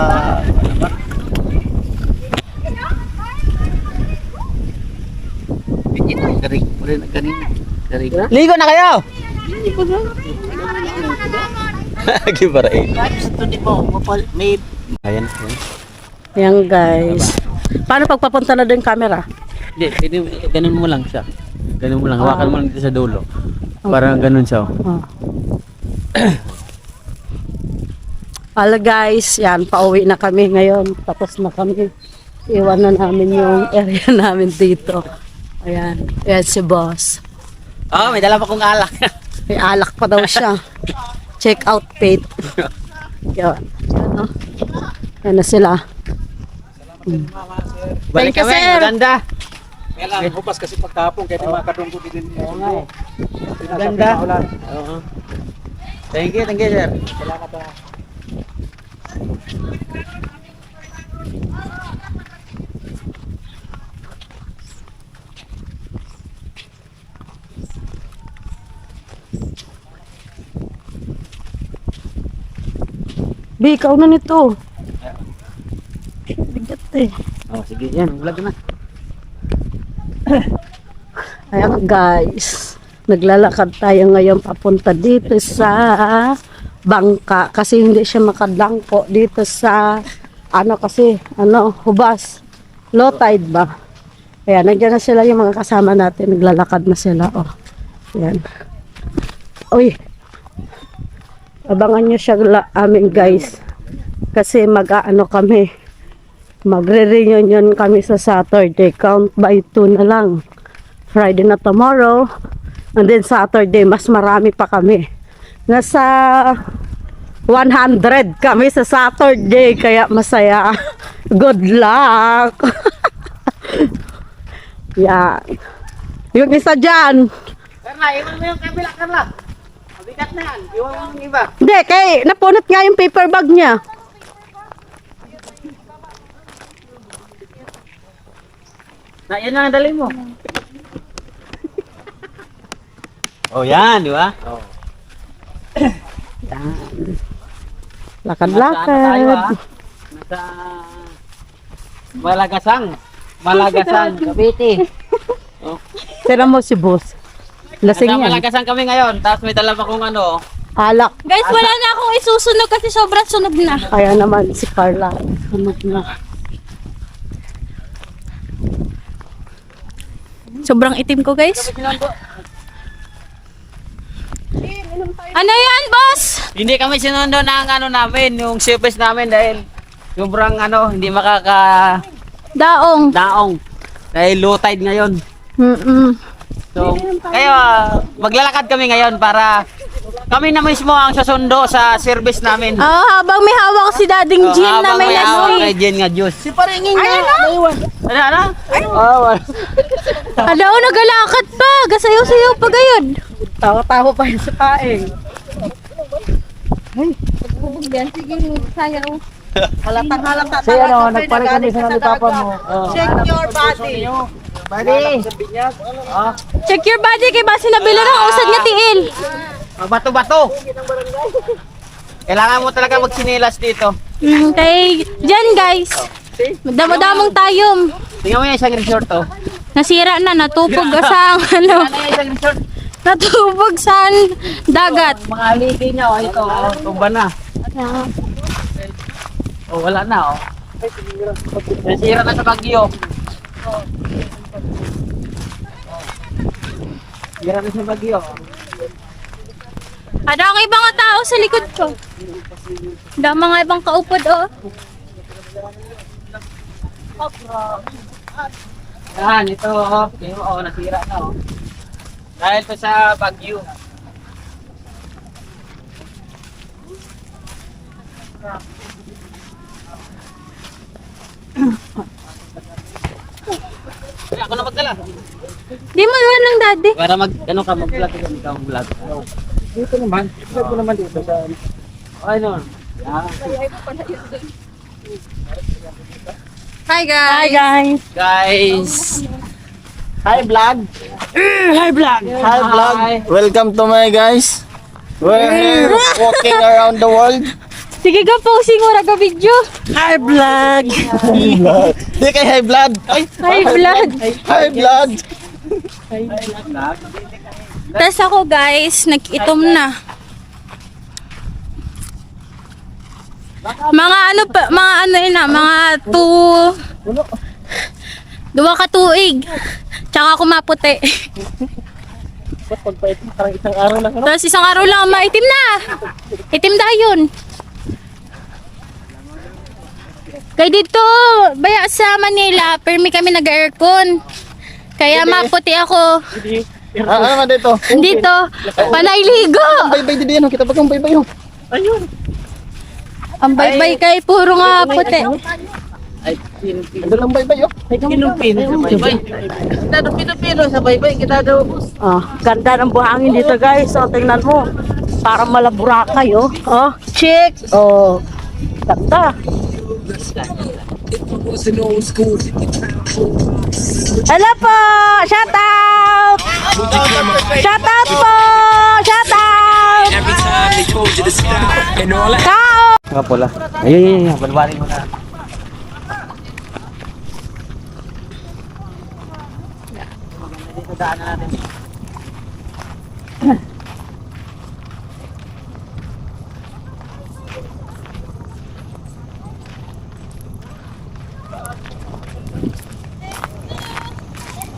Ligo na kayo. Gimana ini? Ayan. Ayan guys. Paano pagpapunta na din camera? Hindi, pwede ganun mo lang siya. Ganun mo lang, hawakan mo lang dito sa dulo. Parang ganun siya. Oh. Hala guys, yan, pauwi na kami ngayon. Tapos na kami. Iwan na namin yung area namin dito. Ayan, yan si boss. Oh, may dala pa kong alak. May alak pa daw siya. Check out page. Yan. Ano? Yan na sila. Balik Thank you, kami, sir. maganda. Kailangan bukas kasi pagkapon, kaya di makadunggo din. Oo nga eh. Maganda. Oo. Thank you, sir. Salamat ha. Bi, ikaw na nito. Bigat eh. Oh, sige, yan, vlog na. Ayan guys, naglalakad tayo ngayon papunta dito sa bangka kasi hindi siya makadangko dito sa hubas, low tide ba. Ayan, nandiyan na sila yung mga kasama natin, naglalakad na sila. Oh, ayan. Uy, abangan nyo siya amin guys kasi kami, magre-reunion kami sa Saturday, count by 2 na lang. Friday na tomorrow, and then Saturday, mas marami pa kami. Nasa 100 kami sa Saturday, kaya masaya. Good luck! Yan. Yung isa dyan. Carla, iwan mo yung kabila, Carla. Mabigat na yan, iwan mo yung iba. Hindi, napunot nga yung paper bag niya. Na, yan na, dali mo. Oh, yan, di ba? Oh. Lakad-lakad. Nasa Malagasang, Cavite. Oh. Tira mo si boss. Lasing Nasa yan. Malagasang kami ngayon, tapos may dala pa kong Alak. Guys, wala na akong isusunog kasi sobrang sunog na. Kaya naman si Carla. Sunog na. Sobrang itim ko, guys. Ano yan, boss? Hindi kami sinundo ng namin, yung service namin dahil sobrang hindi Daong. daong. Dahil low tide ngayon. So, kaya maglalakad kami ngayon para kami na mismo ang sasundo sa service namin. Habang may hawak si Dading Jean na may hawak kay lasing. Jen nga juice. Ano? Alaw, nagalakad pa. Gasayaw-sayaw pa gayon. Tawa-tawa pa yun sa paeng. Halatang-halata. Kasi nagpalit kami sa nalipapa mo. Check your body. Check your body kay basi nabila ng usad nga tiil. Bato-bato. Kailangan mo talaga magsinilas dito. Kay dyan, guys. Damo-damong tayom. Tingnan mo yung isang resort Nasira na, natupog sa isang resort. natupog sa dagat. Mga haligi niya, ito, tumba na. Wala na, Nasira na sa bagyo. Nasira na sa bagyo. Ada ang ibang nga tao sa likod ko. Da mga ibang kaupod, Yan, ito, nasira na, Dahil pa sa bagyo. Ako na magdala. Di mo naman ng daddy. Para mag-vlog ka, ikaw mag-vlog. Dito naman. Dito naman dito sa... Ano? Hi guys! Hi guys! Guys! Hi vlog! Hi vlog! Hi vlog! Welcome to my guys! We're here walking around the world. Sige ka, posing mo raga video. Hi vlog! Di kay hi vlog! Ay! Hi vlog! Hi vlog! Tapos ako guys, nag-itom na. Mga ano pa, mga ano yun na, mga 2 ka tuig. Tsaka ako maputi. Parang isang araw lang. Tapos isang araw lang, maitim na. Itim dayon. Kaya dito, baya sa Manila, permi kami nag-aircon. Kaya maputi ako. Ano naman dito? Dito, panay ligo. Baybay din yan. Kita pa kang baybay. Ayun. Ang baybay kay puro nga puti. Ano lang baybay? Kinupin sa baybay. Kita daw pinupino sa baybay. Kita daw. Oh, ganda ng buhangin dito guys. So, tingnan mo. Parang malaburakay, oh. Oh, chick. Oh, ganda. Hello po! Shout out! Shout out po! Shout out! Kao! Nga pula. Ayun. Balbalin mo na.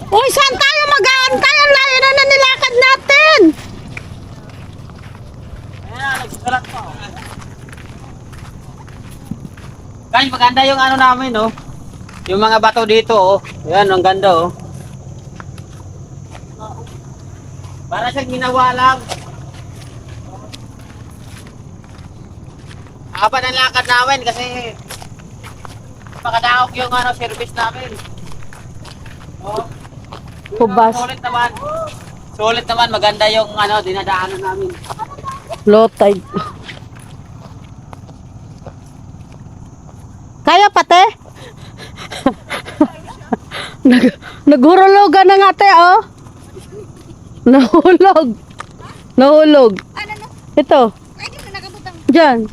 Uy, saan tayo mag-aantay? Ang layo na nilakad natin! Guys, maganda yung ano namin, oh. Yung mga bato dito, oh. Yan, ang ganda, oh. Para siyang ginawa lang. Haba ng lakad namin kasi makadaog yung ano, service namin. Oh. Hubas. Sulit naman. Sulit naman, maganda yung ano, dinadaanan namin. Low tide. Kaya pate? Naghurulugan na nga te, oh. Nahulog. Nahulog. Ito. Diyan.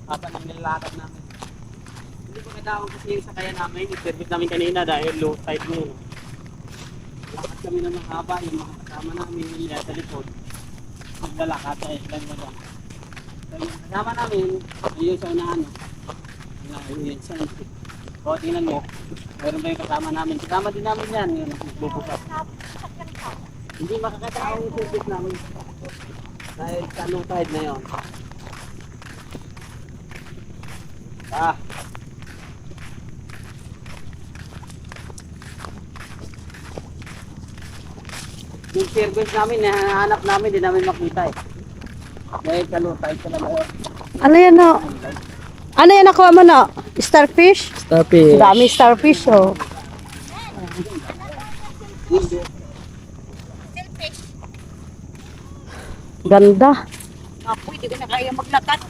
Haba ng nilalakad namin. Hindi ko nadawang kasi yung sakaya namin. Yung-service namin kanina dahil low tide mo. Lakad kami na ng haba. Yung mga kasama namin nila sa likod. Maglalakad sa island mo lang. Yung kasama namin, yung sa unahan. Yung sa o, tingnan mo. Meron ba yung kasama namin? Kasama din namin yan. Yung nagbubukap. Hindi makakataon yung service namin. Dahil sa low tide na yun. Yung service namin, nahanap namin, di namin makita eh. Dahil kalutay sa labayon. Ano yan, no? Ano yan nakuha mo, no? Starfish? Starfish. Dami starfish, oh. Ganda. Pwede ka na kaya maglakad.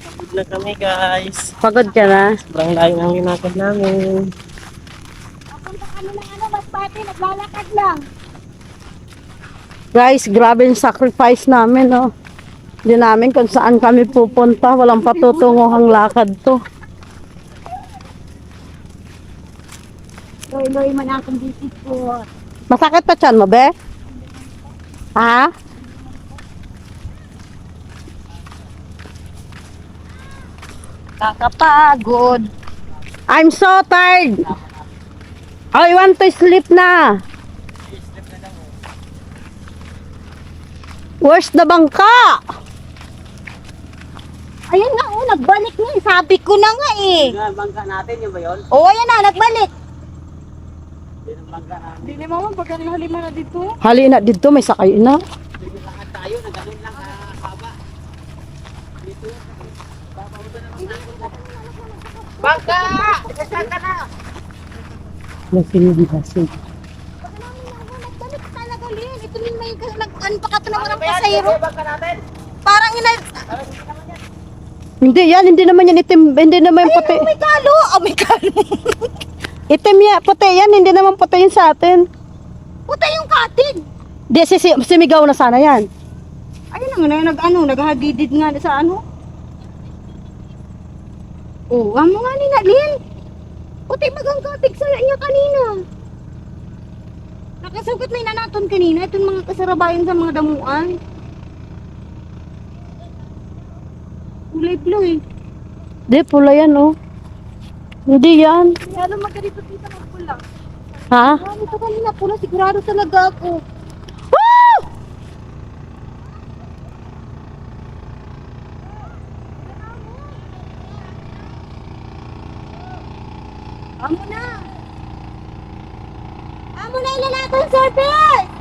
Pagod na kami guys. Pagod ka na? Sobrang layo ng linakad namin. Papunta kami ng ano, Masbate, naglalakad lang. Guys, grabe yung sacrifice namin, no? Hindi namin kung saan kami pupunta. Walang patutunguhang lakad to. Loy-loy man akong bisit po. Masakit pa tiyan mo, be? Ha? Kakapagod. I'm so tired. I want to sleep na. Where's the bangka? Ayan nga, oh, nagbalik nga. Sabi ko na nga eh. Bangka natin yun ba yun? Oh, ayan na, nagbalik. Dili mama pag halima na dito. Hali na dito, may sakay na. Tayo na ganun lang haba. Bangka! Saan ka na? Lasing yung lasing. Nagbalik talaga, Lin. Ito rin may nag-ano pa ka ito naman ang pasayro. Parang Hindi yan, hindi naman yan itim, hindi naman yung puti. may kalo. Oh, may kalo. Itim yan, puti yan, hindi naman puti yun sa atin. Puta yung katig. Di, simigaw na sana yan. Ayun na nga, naghagidid nga sa ano. Oh, amo nga ni Lin. Puti magang katig sa niya kanina. Nakasugat na inanaton kanina. Itong mga kasarabayan sa mga damuan. Kulay-blue eh. Di, pula yan oh. Hindi yan. Lalo magkarito dito ng pula. Ha? Ito kanina pula, sigurado talaga ako. Amo na! Amo na ilalakang surface!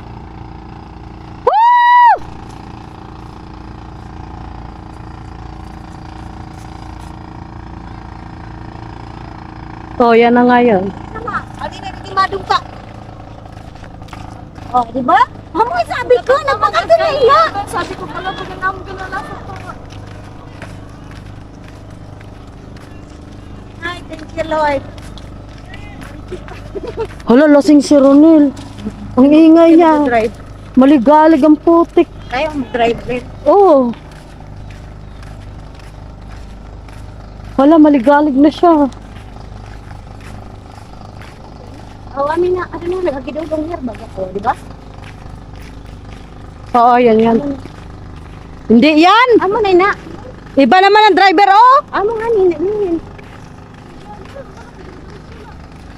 Oh, yan na nga yun. Tama, ali na naging ka. Oh, di ba? Amo nga sabi ko, napakaganda. Sabi ko pala pag naman ka na lang. Ay, thank you Lord. Hala, lasing si Ronel. Ang ingay niya. Drive. Maligalig ang putik. Kaya mag-drive rin. Oh. Hala, maligalig na siya. Oh, amin na, ano na, nagagidong kong herbag ako, di ba? Oo, yan yan. Hindi yan! Amo na na. Iba naman ang driver, oh! Amo nga, nin.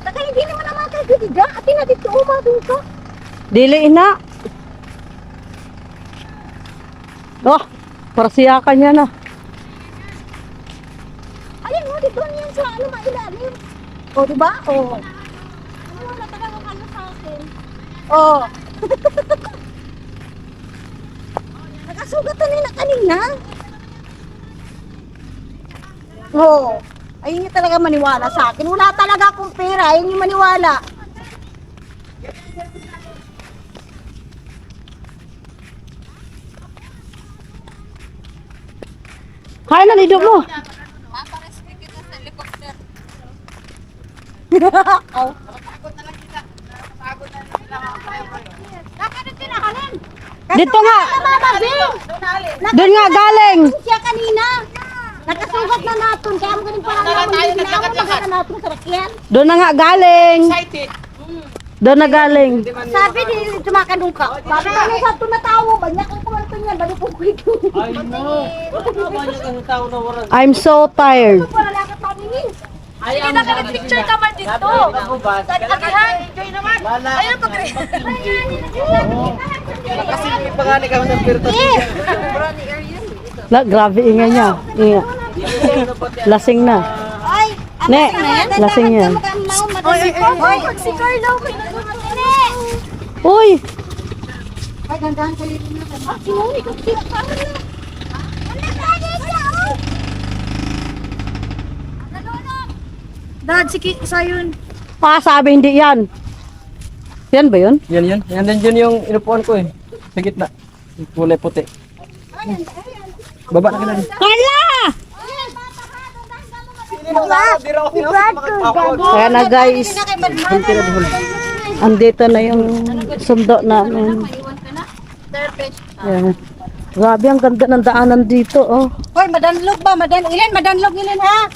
Taka, hindi naman naman tayo dito. Ati na dito, umadong ka. Dili na. Oh, para siyakan niya na. Ayun mo, dito niyan sa ano, mailalim. O, di ba? O. Wala talaga ano sa akin. O. Nakasugatan nila kanina. O. Ayun niya talaga maniwala sa akin. Wala talaga akong pera. Ayun yung maniwala. Kaya na, nido mo. Dito nga. Doon nga galing. Siya kanina. Nakasugat na natin. Kaya mo ganun parang naman. Ginawa na natin sa rakyan. Doon na nga galing. Doon na galing. Sabi di tumakadong ka. Sabi ka nung sa tumatawo. Banyak ang kumanto niya. Balik ko ito. I'm so tired. Wala lakat namin. Sige na ka picture ka man dito. Agihan. Enjoy naman. Ayun pag Kasi may pangani ka ng pirto. La, grabe ingay niya. Inga. Lasing na. Ay. Ne, lasing yan. Oy, si Carlo. Uy, ay, gandahan ka rin na. Ah, sinuli ko. Dad, isa yun. sabi hindi yan. Yan ba yun? Yan. Yan din yun yung inupuan ko eh. Sa gitna. Yung kulay puti. Baba na ka na rin. Carla! Kaya na guys, andito na yung sundo namin. Yan. Grabe, ang ganda ng daanan dito, oh. Hoy, madanlog ba? Madanlog ilin ha?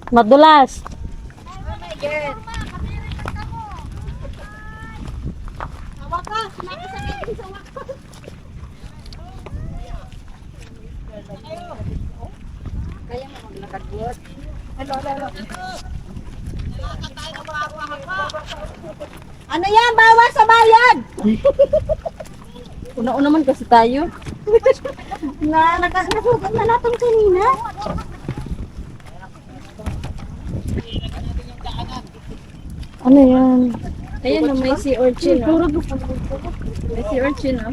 Madulas. Ano yan? Bawas sa bayad! Una-una naman kasi tayo. Nasugat na natin kanina. Ano yan? Ayun na, may sea urchin. May sea urchin, oh.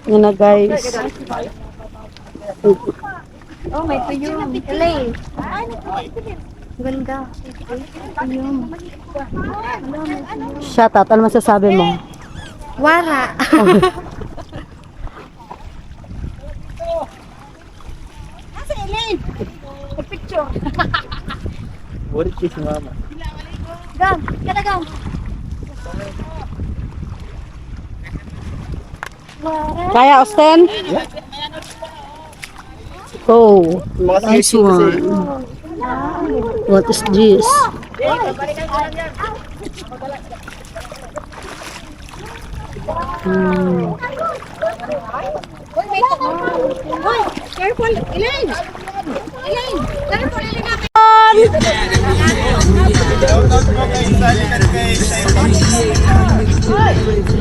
Yan na guys. Oh, may tuyo. Kalay. Ganda. Shout out. Ano masasabi mo? Wara. Nasa Elaine. Picture. What is si mama? Gam, kada gam. Kaya, Austin? Oh, nice one. What is this? Hoy, careful, Elaine. Elaine, careful, Elaine.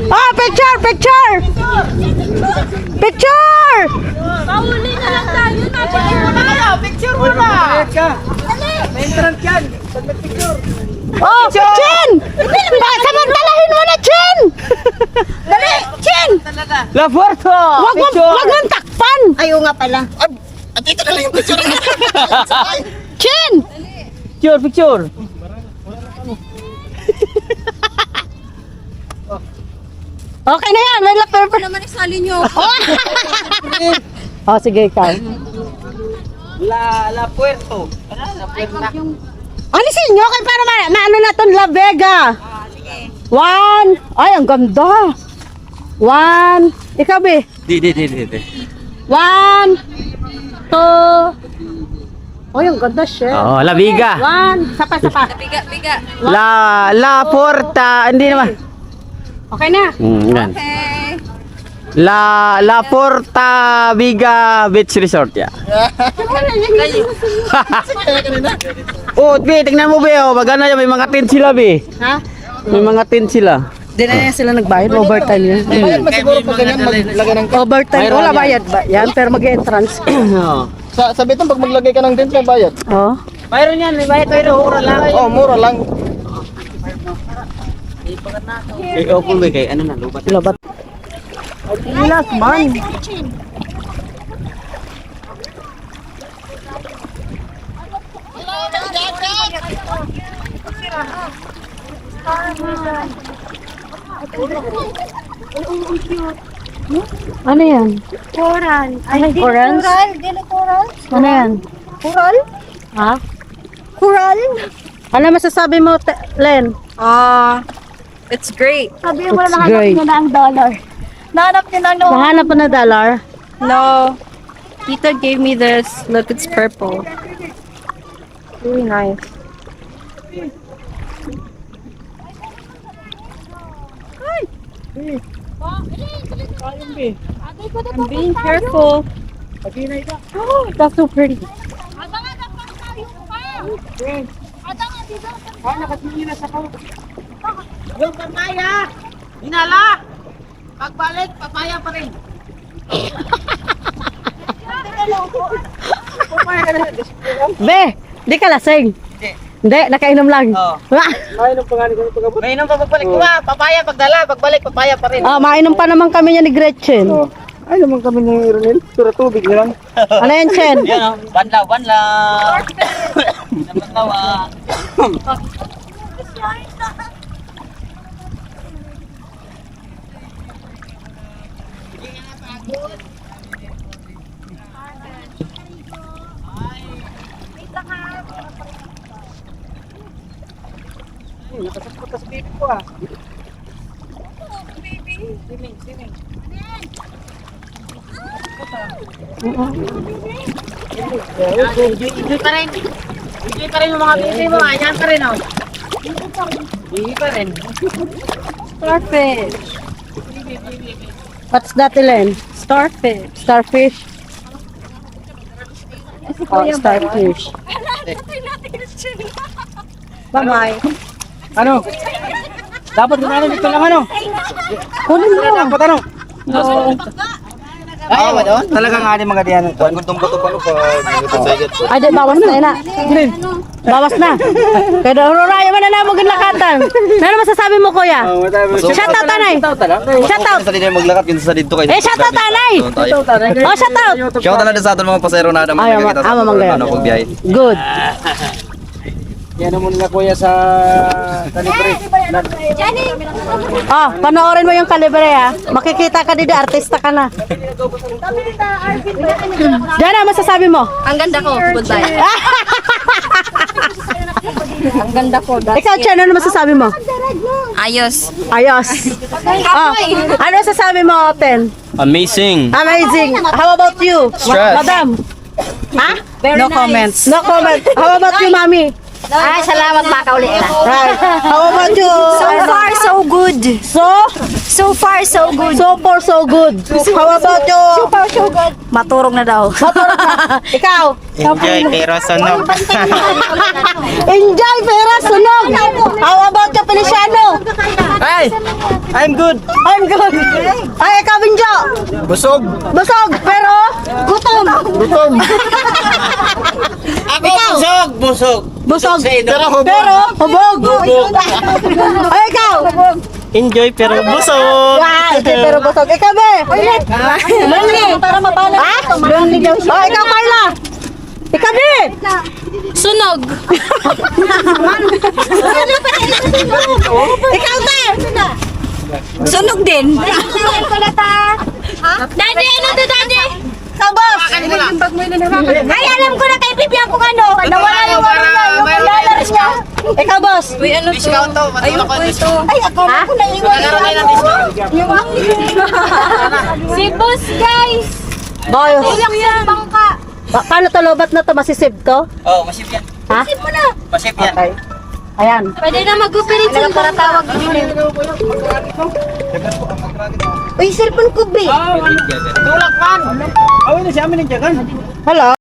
Ah, picture! Picture! Picture! Pauli na lang tayo. Picture mo na! May entrance yan. Pag nag-picture. Oh, Chin! Samantalahin mo na, Chin! Dali, Chin! La Puerto! Wag mong takpan! Ayaw nga pala. Dito na lang yung picture. Chin! Picture, picture! Okay na yan, may la-purple. Naman isali nyo. Oh, sige, ikaw. La Puerto. La Puerto. Alisin nyo kayo para maano na itong La Vega. One. Ay, ang ganda. One. Ikaw, be. Di. One. Two. Ay, ang ganda siya. Oh, La Viga. One. Sapa. Biga. La Porta. Hindi naman. Okay na. Yan. La Porta Viga Beach Resort ya. Oh, be, tingnan mo be, oh, magana yan, may mga tent sila be. Ha? May mga tent sila. Di na yan sila nagbayad. Overtime yan. Bayad ba siguro pag ganyan maglagay ng Overtime. Wala bayad ba? Yan, pero mag-entrance. Oh. sa Betong pag maglagay ka ng tent may bayad. Oh. Mayroon yan, may bayad tayo, mura lang. Oh, mura lang. Eh, okay be, kay ano na, lubat. Labat. Ilas man. Ano yan? Coral. Ay, Ay, dili corals? coral. Dili coral. Ano yan? Coral? Ha? Coral? Ano masasabi mo, Len? It's great. Sabi mo It's na nahanap great. niya na ang dollar. Nahanap niya na no. Nahanap pa na dollar? No. Tita gave me this. Look, it's purple. Really nice. I'm being careful. Oh, that's so pretty. Yung papaya, hinala. Pagbalik, papaya pa rin. Be, di ka lasing. Hindi, nakainom lang. Oh. Ay, nung pangalan ko pag-abot. May nung pagbalik ko, papaya pagdala, pagbalik papaya pa rin. Ah, mainom pa naman kami niya ni Gretchen. Ay, naman kami ni Ronel. Sura tubig na lang. Ano yan, Chen? Yan oh, banlaw. Banlaw ah. Nakasakot sa baby ko ah. Enjoy pa rin. Enjoy pa rin yung mga baby mo, ayan pa rin oh. Enjoy pa rin. Starfish. What's that, Len? Starfish. Starfish? Oh, starfish. Bye-bye. Ano? Dapat gananin dito lang ano. Kunin mo. Dapat ano. Ay, ba doon? Talagang nga mga diyan. Ay, di, bawas na ina. Bawas na. Kaya ruraya man na mo ginlakatan. Ano masasabi mo, kuya? Shout out, tanay. Shout out. Sa dito maglakad kinsa sa dito kay. Shout out, tanay. Oh, shout out. Shout out na sa aton mga pasero na naman Ay, kita ama, mga ano pagbiyahe. Good. Yan mo nila kuya sa Calibre. Oh, panoorin mo yung Calibre ha. Makikita ka dito, artista ka na. Jana, masasabi mo? Ang ganda ko. Goodbye. Ang ganda ko. Ikaw, Chen, ano masasabi mo? Ayos. Ayos. Oh, ano masasabi mo, Ten? Amazing. Amazing. How about you? Stress. Madam? Ha? No comments. No comment. How about you, Mami? Ay, salamat baka ulit na. Right. How about you? So far, so good. So far, so good. So far, so good. How about you? so good. Maturog na daw. Ikaw? Enjoy pero sunog. Enjoy, pera, sunog. How about you, Feliciano? Hey, I'm good. I'm good. Ay, ikaw, Binjo. Busog. Busog, pero gutom. Ako busog, busog. Busog. Pero hubog. Ay, ikaw. Enjoy pero busog. Ay, pero busog. Ikaw, be. Lonely. Para mapala. Ha? Lonely daw siya. Oh, ikaw, Carla. Ikaw, be. Sunog. Ikaw, te. Sunog din. Daddy, ano to, Daddy? Kabos. Ay, alam ko na kay Bibian kung ano. Nawala yung dollars niya. Ikaw, boss. Uy, ano to? Ayun po ito. Ay, akala ko na iwan niya. Si Boss, guys. Boy. Ilang sa bangka. Paano to, lobat na to? Masisave to? Oh, masip yan. Ha? Masip yan. Okay. Ayan. Pwede na mag-operate sa Para tawag Uy, cellphone ko, be. Tulak man. Awin na si amin ng jagan. Hello?